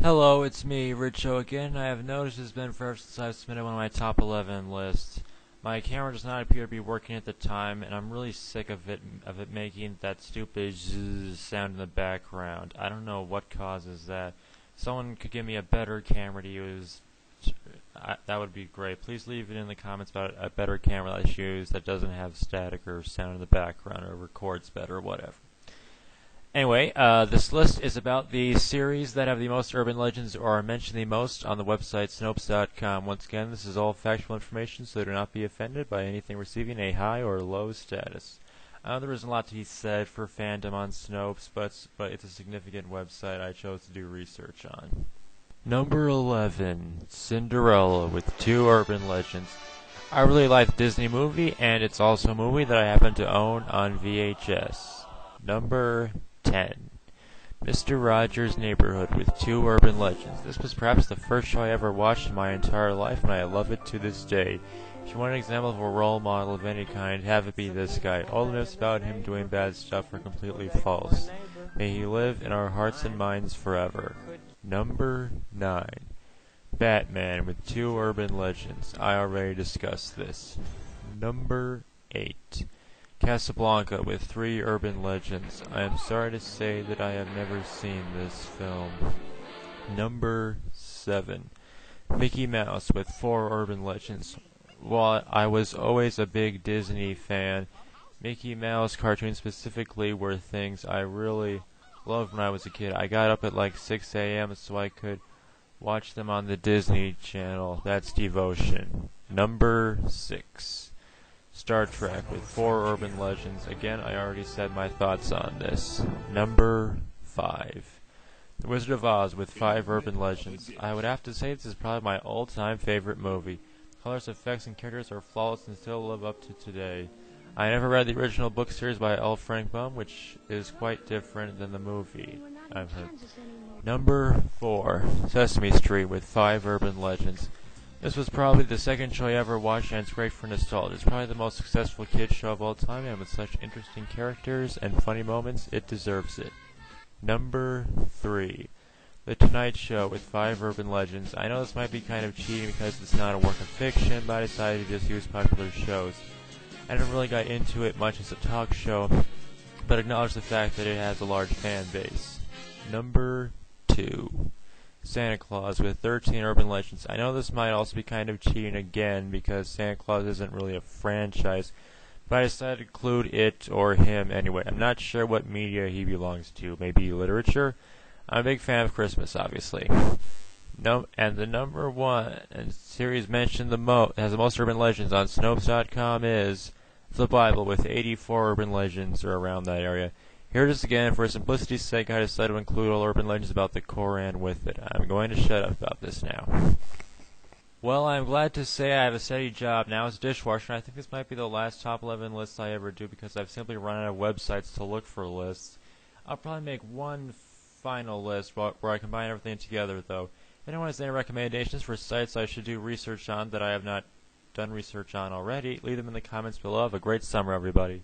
Hello, it's me, Richo again. I have noticed it's been forever since I've submitted one of my top 11 lists. My camera does not appear to be working at the time, and I'm really sick of it making that stupid zzz sound in the background. I don't know what causes that. Someone could give me a better camera to use. That would be great. Please leave it in the comments about a better camera that I should use that doesn't have static or sound in the background or records better or whatever. Anyway, this list is about the series that have the most urban legends or are mentioned the most on the website Snopes.com. Once again, this is all factual information, so do not be offended by anything receiving a high or low status. There isn't a lot to be said for fandom on Snopes, but it's a significant website I chose to do research on. Number 11, Cinderella with two urban legends. I really like the Disney movie, and it's also a movie that I happen to own on VHS. Number 10. Mr. Rogers' Neighborhood with two urban legends. This was perhaps the first show I ever watched in my entire life, and I love it to this day. If you want an example of a role model of any kind, have it be this guy. All the myths about him doing bad stuff are completely false. May he live in our hearts and minds forever. Number 9. Batman with two urban legends. I already discussed this. Number 8. Casablanca with three urban legends. I am sorry to say that I have never seen this film. Number 7. Mickey Mouse with four urban legends. While I was always a big Disney fan, Mickey Mouse cartoons specifically were things I really loved when I was a kid. I got up at like 6 a.m. so I could watch them on the Disney Channel. That's devotion. Number 6. Star Trek with four urban legends. Again, I already said my thoughts on this. Number 5. The Wizard of Oz with five urban legends. I would have to say this is probably my all-time favorite movie. Colors, effects, and characters are flawless and still live up to today. I never read the original book series by L. Frank Baum, which is quite different than the movie, I've heard. Number 4. Sesame Street with five urban legends. This was probably the second show I ever watched, and it's great for nostalgia. It's probably the most successful kids show of all time, and with such interesting characters and funny moments, it deserves it. Number 3. The Tonight Show with five urban legends. I know this might be kind of cheating because it's not a work of fiction, but I decided to just use popular shows. I never really got into it much as a talk show, but acknowledge the fact that it has a large fan base. Number 2. Santa Claus with 13 urban legends. I know this might also be kind of cheating again because Santa Claus isn't really a franchise, but I decided to include it or him anyway. I'm not sure what media he belongs to. Maybe literature? I'm a big fan of Christmas, obviously. No, and the number 1 and series mentioned has the most urban legends on Snopes.com is the Bible with 84 urban legends or around that area. Here it is again. For simplicity's sake, I decided to include all urban legends about the Koran with it. I'm going to shut up about this now. Well, I'm glad to say I have a steady job now as a dishwasher, and I think this might be the last top 11 lists I ever do because I've simply run out of websites to look for lists. I'll probably make one final list where I combine everything together, though. If anyone has any recommendations for sites I should do research on that I have not done research on already, leave them in the comments below. Have a great summer, everybody.